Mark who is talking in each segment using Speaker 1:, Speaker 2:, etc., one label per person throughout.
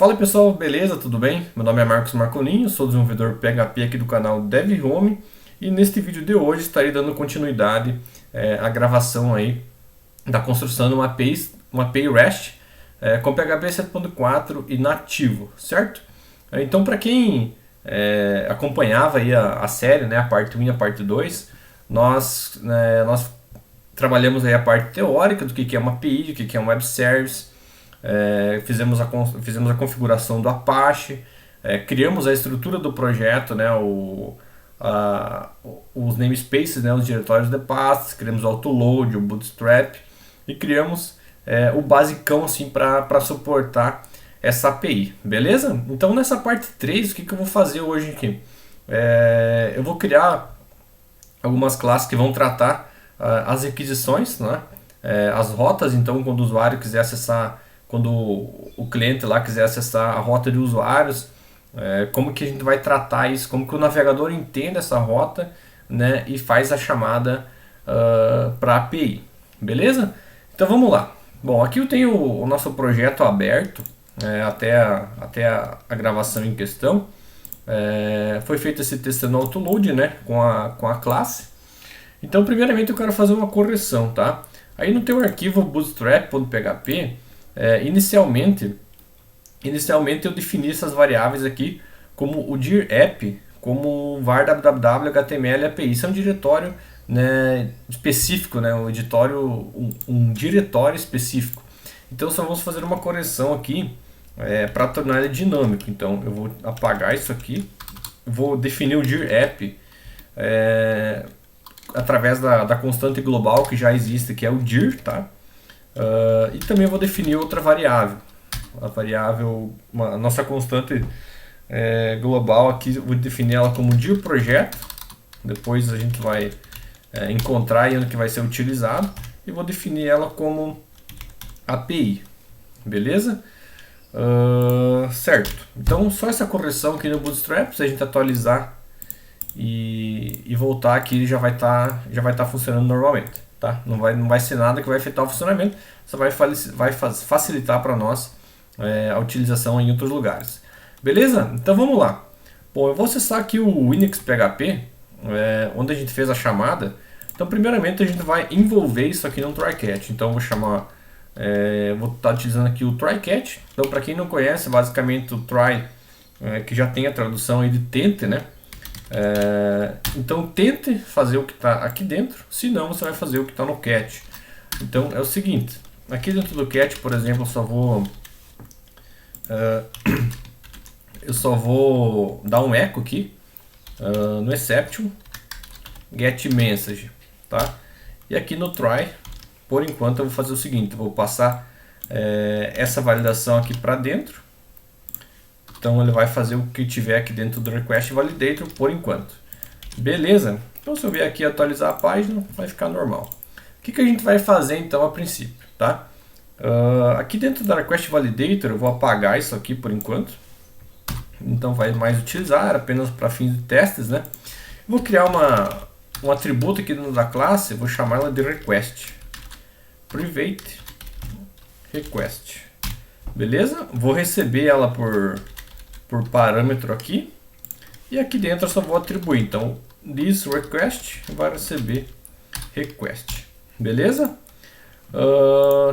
Speaker 1: Fala pessoal, beleza? Tudo bem? Meu nome é Marcos Marcolinho, sou desenvolvedor PHP aqui do canal DevHome e neste vídeo de hoje estarei dando continuidade à gravação aí da construção de uma API REST com PHP 7.4 e nativo, certo? Então para quem acompanhava aí a série, né, a parte 1 e a parte 2, nós trabalhamos aí a parte teórica do que é uma API, do que é um Web Service. Fizemos a configuração do Apache, criamos a estrutura do projeto, né, os namespaces, né, os diretórios de pastas, criamos o autoload, o bootstrap e criamos o basicão assim, para suportar essa API, beleza? Então nessa parte 3, o que eu vou fazer hoje aqui? Eu vou criar algumas classes que vão tratar as requisições, né? As rotas. Então quando o usuário quiser acessar, quando o cliente lá quiser acessar a rota de usuários, como que a gente vai tratar isso, como que o navegador entende essa rota, né, e faz a chamada para a API, beleza? Então vamos lá. Bom, aqui eu tenho o nosso projeto aberto, até a gravação em questão. Foi feito esse teste no autoload, né, com a classe. Então primeiramente eu quero fazer uma correção, tá? Aí no teu arquivo bootstrap.php, inicialmente eu defini essas variáveis aqui como o dir app, como var www html api. Isso é um diretório, né, específico, né, um diretório específico. Então só vamos fazer uma correção aqui para tornar ele dinâmico. Então eu vou apagar isso aqui, vou definir o dir app através da constante global que já existe, que é o dir, tá? E também vou definir outra variável, a nossa constante global aqui, eu vou definir ela como dir projeto. Depois a gente vai encontrar aí onde que vai ser utilizado, e vou definir ela como API, beleza? Certo, então só essa correção aqui no Bootstrap, se a gente atualizar e voltar aqui, ele já vai tá funcionando normalmente, tá? Não vai ser nada que vai afetar o funcionamento, só vai facilitar para nós a utilização em outros lugares, beleza? Então vamos lá. Bom, eu vou acessar aqui o Index PHP, onde a gente fez a chamada. Então primeiramente a gente vai envolver isso aqui no try-catch. Então eu vou chamar, vou estar utilizando aqui o try-catch. Então para quem não conhece, basicamente o try, que já tem a tradução aí de tente, né? Então tente fazer o que está aqui dentro, senão você vai fazer o que está no catch. Então é o seguinte, aqui dentro do catch, por exemplo, eu só vou dar um echo aqui no exception get message, tá? E aqui no try, por enquanto eu vou fazer o seguinte, eu vou passar essa validação aqui para dentro. Então ele vai fazer o que tiver aqui dentro do request validator por enquanto. Beleza? Então se eu vier aqui atualizar a página, vai ficar normal. O que a gente vai fazer então a princípio, tá? Aqui dentro da request validator eu vou apagar isso aqui por enquanto. Então vai mais utilizar apenas para fins de testes, né? Vou criar um atributo aqui dentro da classe, vou chamar ela de request. Private request. Beleza? Vou receber ela por parâmetro aqui, e aqui dentro eu só vou atribuir. Então this request vai receber request, beleza?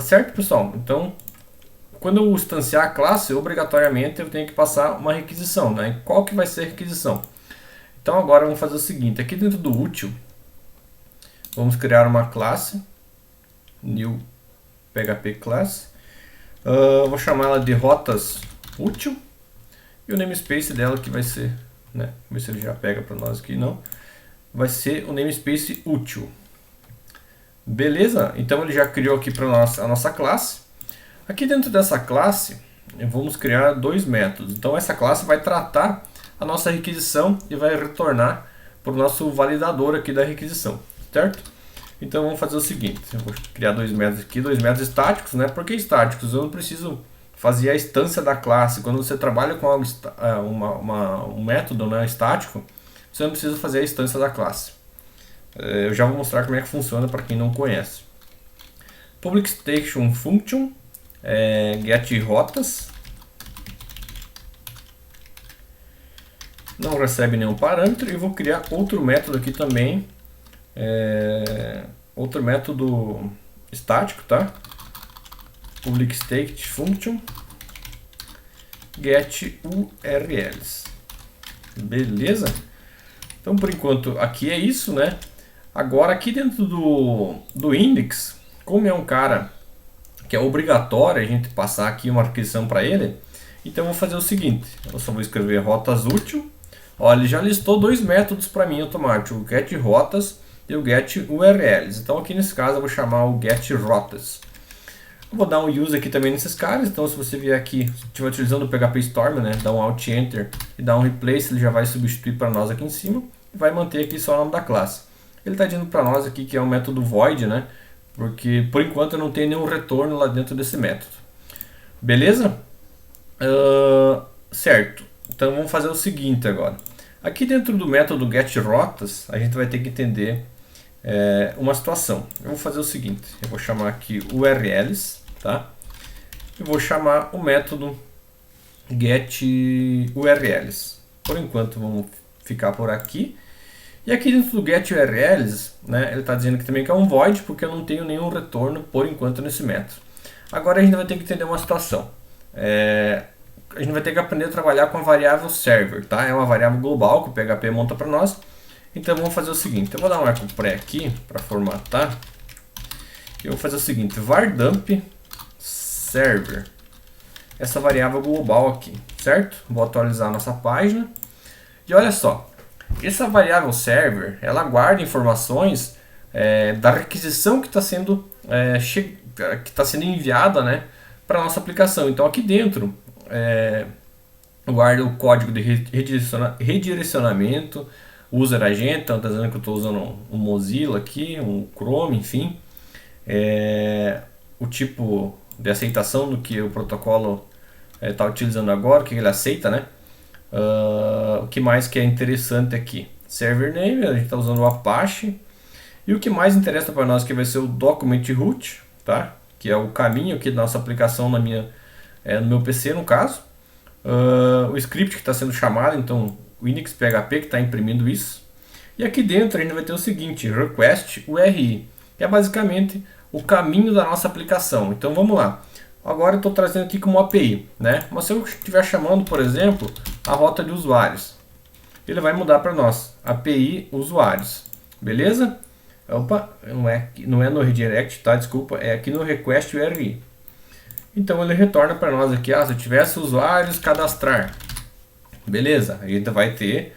Speaker 1: Certo, pessoal? Então quando eu instanciar a classe, obrigatoriamente eu tenho que passar uma requisição, né? Qual que vai ser a requisição? Então agora vamos fazer o seguinte, aqui dentro do útil vamos criar uma classe new php class. Vou chamar ela de rotas útil. E o namespace dela que vai ser, né? Vamos ver se ele já pega para nós aqui, não. Vai ser o namespace útil. Beleza? Então ele já criou aqui para a nossa classe. Aqui dentro dessa classe, vamos criar dois métodos. Então essa classe vai tratar a nossa requisição e vai retornar para o nosso validador aqui da requisição, certo? Então vamos fazer o seguinte, eu vou criar dois métodos aqui, dois métodos estáticos, né? Por que estáticos? Eu não preciso fazer a instância da classe. Quando você trabalha com algo, um método, né, estático, você não precisa fazer a instância da classe. Eu já vou mostrar como é que funciona para quem não conhece. Public Station Function, get rotas, não recebe nenhum parâmetro, e vou criar outro método aqui também, outro método estático, tá? Public state function get URLs. Beleza? Então por enquanto aqui é isso, né? Agora aqui dentro do index, como é um cara que é obrigatório a gente passar aqui uma requisição para ele, então eu vou fazer o seguinte, eu só vou escrever rotas útil. Olha, ele já listou dois métodos para mim automático, o get rotas e o get URLs. Então aqui nesse caso eu vou chamar o get rotas. Eu vou dar um use aqui também nesses caras, então se você vier aqui, se estiver utilizando o PHP Storm, né, dá um Alt Enter e dá um Replace, ele já vai substituir para nós aqui em cima e vai manter aqui só o nome da classe. Ele está dizendo para nós aqui que é um método void, né, porque por enquanto eu não tenho nenhum retorno lá dentro desse método. Beleza? Certo, então vamos fazer o seguinte agora. Aqui dentro do método getRotas, a gente vai ter que entender uma situação. Eu vou fazer o seguinte, eu vou chamar aqui URLs, tá? E vou chamar o método getURLs. Por enquanto vamos ficar por aqui. E aqui dentro do getURLs, né, ele está dizendo que também que é um void, porque eu não tenho nenhum retorno por enquanto nesse método. Agora a gente vai ter que entender uma situação. A gente vai ter que aprender a trabalhar com a variável server, tá? É uma variável global que o PHP monta para nós. Então vamos fazer o seguinte, eu vou dar um echo pré aqui para formatar. Eu vou fazer o seguinte, var_dump server, essa variável global aqui, certo? Vou atualizar a nossa página. E olha só, essa variável server, ela guarda informações da requisição que está sendo, enviada, né, para a nossa aplicação. Então aqui dentro guarda o código de redirecionamento, user agent, então está dizendo que eu estou usando um Mozilla aqui, um Chrome, enfim. O tipo de aceitação do que o protocolo está utilizando agora, o que ele aceita, né? O que mais que é interessante aqui? Server name, a gente está usando o Apache. E o que mais interessa para nós que vai ser o document route, tá? Que é o caminho aqui da nossa aplicação no meu PC, no caso. O script que está sendo chamado, então o index PHP que está imprimindo isso. E aqui dentro a gente vai ter o seguinte, request URI, que é basicamente o caminho da nossa aplicação. Então vamos lá. Agora eu estou trazendo aqui como API, né? Mas se eu estiver chamando, por exemplo, a rota de usuários, ele vai mudar para nós, API usuários, beleza? Opa, não é no redirect, tá? Desculpa, é aqui no request URI. Então ele retorna para nós aqui, se eu tivesse usuários, cadastrar. Beleza, a gente vai ter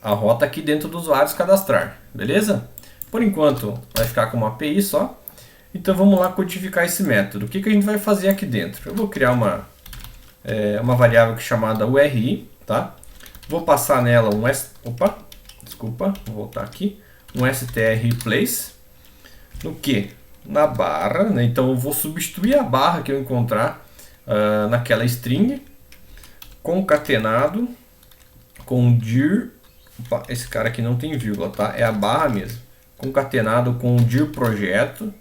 Speaker 1: a rota aqui dentro dos usuários cadastrar, beleza? Por enquanto vai ficar como API só. Então vamos lá codificar esse método. O que a gente vai fazer aqui dentro? Eu vou criar uma variável chamada URI, tá? Vou passar nela vou voltar aqui, um strreplace, no que? Na barra, né? Então eu vou substituir a barra que eu encontrar naquela string, concatenado com dir, esse cara aqui não tem vírgula, tá? É a barra mesmo, concatenado com o dir projeto.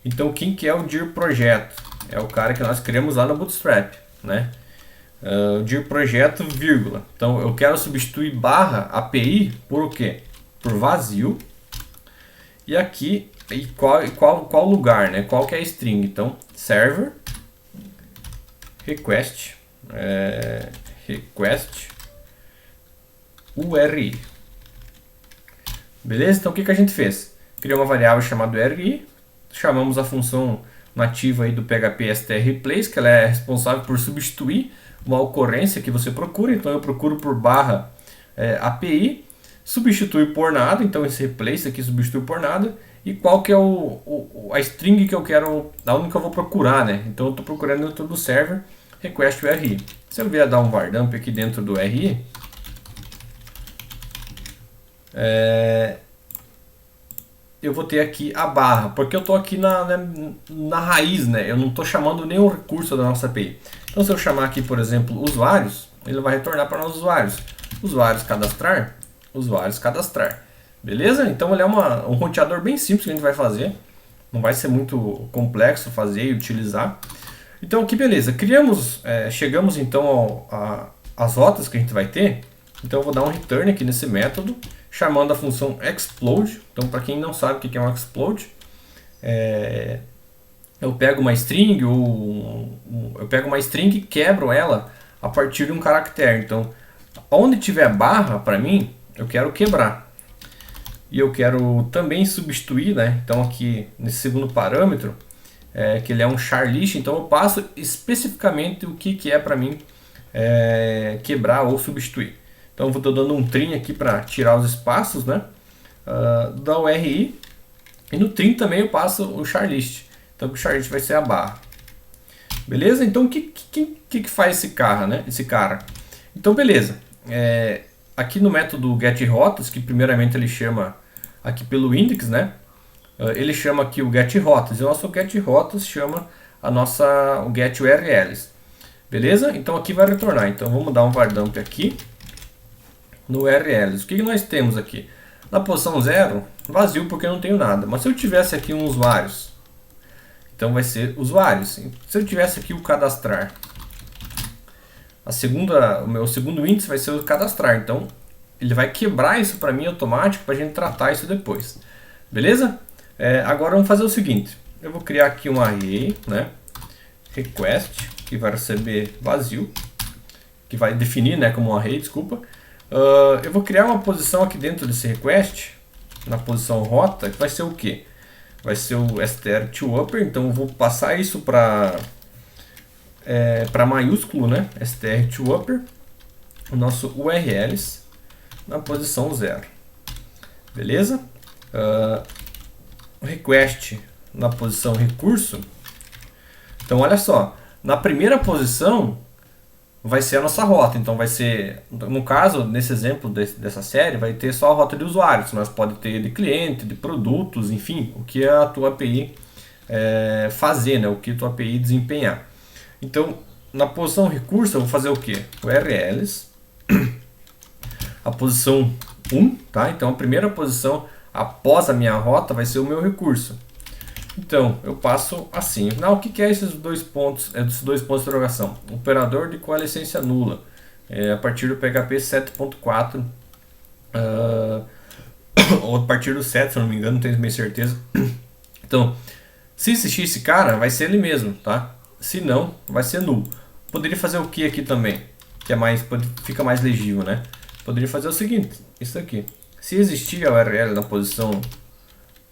Speaker 1: Então quem que é o dir projeto? É o cara que nós criamos lá no Bootstrap, né? O dir projeto, vírgula. Então eu quero substituir barra API por o quê? Por vazio. E aqui, qual lugar, né? Qual que é a string? Então server request URI. Beleza? Então o que a gente fez? Criou uma variável chamada URI, chamamos a função nativa aí do PHP strreplace, que ela é responsável por substituir uma ocorrência que você procura. Então eu procuro por barra API, substitui por nada, então esse replace aqui substitui por nada. E qual que é a string que eu quero, da onde que eu vou procurar, né? Então eu estou procurando dentro do server request URI. Se eu vier dar um var_dump aqui dentro do URI, eu vou ter aqui a barra, porque eu estou aqui na raiz, né? Eu não estou chamando nenhum recurso da nossa API. Então se eu chamar aqui, por exemplo, usuários, ele vai retornar para nós usuários. Usuários cadastrar, usuários cadastrar. Beleza? Então ele é um roteador bem simples que a gente vai fazer. Não vai ser muito complexo fazer e utilizar. Então aqui beleza, chegamos então às rotas que a gente vai ter. Então eu vou dar um return aqui nesse método, chamando a função explode. Então para quem não sabe o que é um explode, eu pego uma string e quebro ela a partir de um caractere. Então, onde tiver barra para mim, eu quero quebrar. E eu quero também substituir, né? Então aqui nesse segundo parâmetro, que ele é um char list, então eu passo especificamente o que é para mim quebrar ou substituir. Então eu vou dando um trim aqui para tirar os espaços, né? Dá o RI e no trim também eu passo o char list. Então o char list vai ser a barra. Beleza? Então o que faz esse cara, né? Então beleza. Aqui no método getRotas, que primeiramente ele chama aqui pelo index, né? Ele chama aqui o getRotas, e o nosso getRotas chama o getURLs. Beleza? Então aqui vai retornar. Então vamos dar um vardump aqui no URLs. O que nós temos aqui? Na posição 0, vazio porque não tenho nada. Mas se eu tivesse aqui um usuários, então vai ser usuários. Se eu tivesse aqui o cadastrar, o meu segundo índice vai ser o cadastrar. Então ele vai quebrar isso para mim automático para a gente tratar isso depois. Beleza? Agora vamos fazer o seguinte. Eu vou criar aqui um array, né? Request, que vai receber vazio, que vai definir, né, como um array, desculpa. Eu vou criar uma posição aqui dentro desse request, na posição rota, que vai ser o quê? Vai ser o str to upper, então eu vou passar isso para maiúsculo, né? str to upper, o nosso URLs na posição 0. Beleza? O request na posição recurso. Então olha só, na primeira posição vai ser a nossa rota, então vai ser, no caso, nesse exemplo dessa série, vai ter só a rota de usuários, mas pode ter de cliente, de produtos, enfim, o que a tua API fazer, né? O que a tua API desempenhar. Então, na posição recurso, eu vou fazer o que? URLs, a posição 1, tá? Então, a primeira posição após a minha rota vai ser o meu recurso. Então, eu passo assim. Não, o que é esses dois pontos? Esses dois pontos de interrogação. Operador de coalescência nula. A partir do PHP 7.4. Ou a partir do 7, se eu não me engano, não tenho bem certeza. Então, se existir esse cara, vai ser ele mesmo, tá? Se não, vai ser null. Poderia fazer o que aqui também? Que fica mais legível, né? Poderia fazer o seguinte, isso aqui. Se existir a URL na posição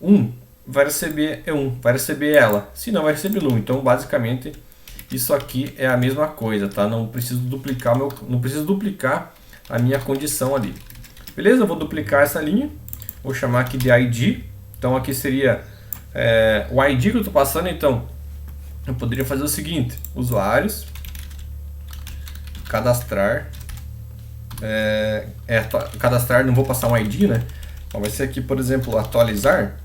Speaker 1: 1, vai receber E1, vai receber ela. Se não, vai receber null. Então, basicamente, isso aqui é a mesma coisa, tá? Não preciso duplicar a minha condição ali. Beleza? Eu vou duplicar essa linha. Vou chamar aqui de ID. Então, aqui seria o ID que eu estou passando. Então, eu poderia fazer o seguinte. Usuários. Cadastrar. Cadastrar, não vou passar um ID, né? Então, vai ser aqui, por exemplo, atualizar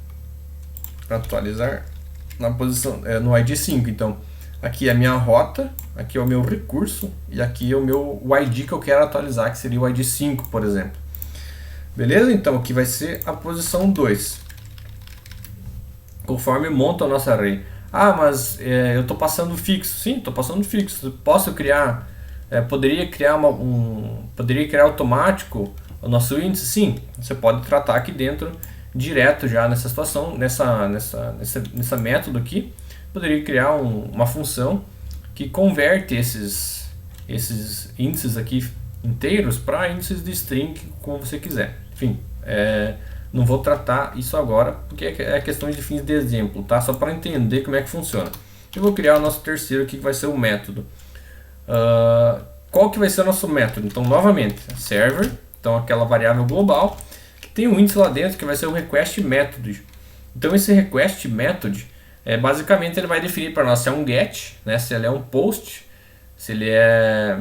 Speaker 1: na posição no ID 5. Então aqui é a minha rota, aqui é o meu recurso e aqui é o ID que eu quero atualizar, que seria o ID 5, por exemplo. Beleza? Então aqui vai ser a posição 2, conforme monta o nosso array. Mas eu estou passando fixo. Sim, estou passando fixo. Posso criar, poderia criar automático o nosso índice? Sim, você pode tratar aqui dentro direto já nessa situação, nessa método aqui. Poderia criar uma função que converte esses índices aqui inteiros para índices de string, como você quiser. Enfim, não vou tratar isso agora, porque é questão de fins de exemplo, tá? Só para entender como é que funciona. Eu vou criar o nosso terceiro aqui, que vai ser o método. Qual que vai ser o nosso método? Então, novamente, server, então aquela variável global, tem um índice lá dentro que vai ser o request method. Então esse request method, basicamente ele vai definir para nós se é um get, né, se ele é um post, se ele é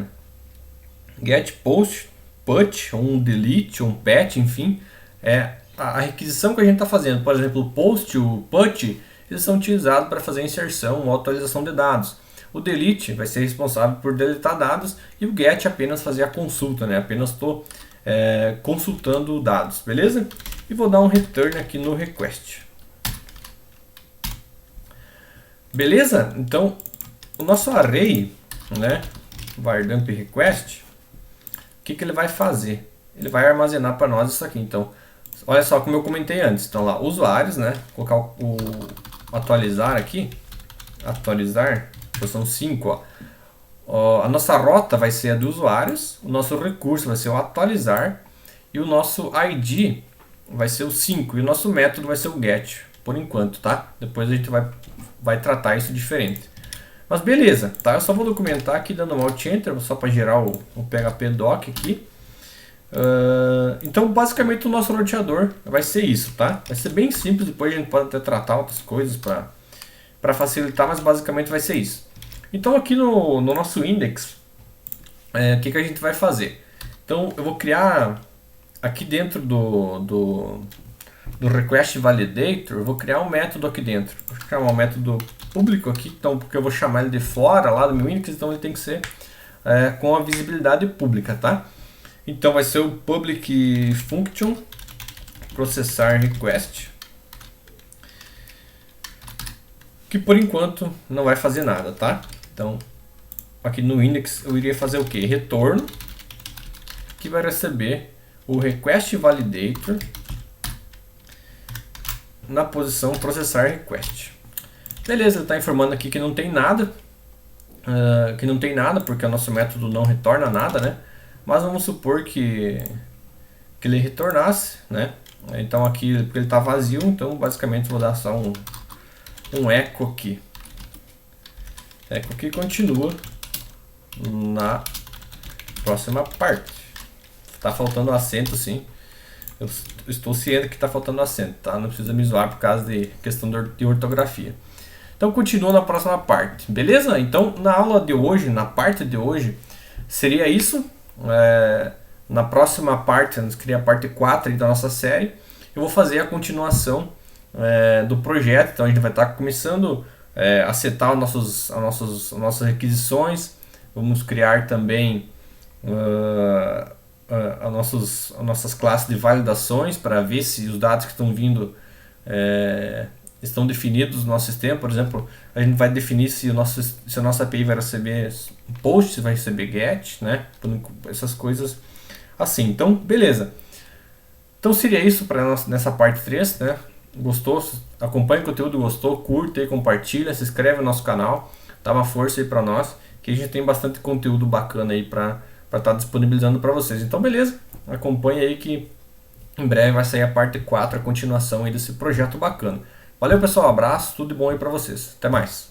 Speaker 1: get, post, put, um delete, um patch, enfim, a requisição que a gente está fazendo. Por exemplo, o post, o put, eles são utilizados para fazer inserção ou atualização de dados. O delete vai ser responsável por deletar dados e o get apenas fazer a consulta, né? Apenas estou consultando dados, beleza? E vou dar um return aqui no request. Beleza? Então, o nosso array, né, var dump request, o que ele vai fazer? ele vai armazenar para nós isso aqui. Então, olha só como eu comentei antes. Então lá, usuários, né? Colocar o atualizar aqui. Atualizar, são 5, ó. A nossa rota vai ser a de usuários, o nosso recurso vai ser o atualizar e o nosso ID vai ser o 5 e o nosso método vai ser o get, por enquanto, tá? Depois a gente vai tratar isso diferente. Mas beleza, tá? Eu só vou documentar aqui dando um Alt Enter, só para gerar o PHP doc aqui. Então basicamente o nosso roteador vai ser isso, tá? Vai ser bem simples, depois a gente pode até tratar outras coisas para facilitar, mas basicamente vai ser isso. Então aqui no nosso index, o que a gente vai fazer? Então eu vou criar aqui dentro do request validator, eu vou criar um método aqui dentro. Vou criar um método público aqui, então, porque eu vou chamar ele de fora lá do meu index, então ele tem que ser com a visibilidade pública, tá? Então vai ser o public function processar request, que por enquanto não vai fazer nada, tá? Então aqui no index eu iria fazer o que? Retorno, que vai receber o request validator na posição processar request. Beleza, ele está informando aqui que não tem nada, porque o nosso método não retorna nada, né? Mas vamos supor que ele retornasse, né? Então aqui ele está vazio, então basicamente vou dar só um echo aqui. Echo que continua na próxima parte. Tá faltando acento, sim. Eu estou ciente que está faltando acento, tá? Não precisa me zoar por causa de questão de ortografia. Então continua na próxima parte, beleza? Então na aula de hoje, na parte de hoje, seria isso. Na próxima parte, nós criamos a parte 4 da nossa série, eu vou fazer a continuação do projeto. Então a gente vai estar começando a setar as nossas requisições. Vamos criar também as nossas classes de validações para ver se os dados que estão vindo estão definidos no nosso sistema. Por exemplo, a gente vai definir se a nossa API vai receber post, se vai receber get, né? Essas coisas assim. Então, beleza. Então seria isso para nessa parte 3, né? Gostou? Acompanha o conteúdo, gostou? Curta e compartilha, se inscreve no nosso canal, dá uma força aí para nós, que a gente tem bastante conteúdo bacana aí para estar disponibilizando para vocês. Então beleza, acompanha aí que em breve vai sair a parte 4, a continuação aí desse projeto bacana. Valeu pessoal, abraço, tudo de bom aí para vocês. Até mais.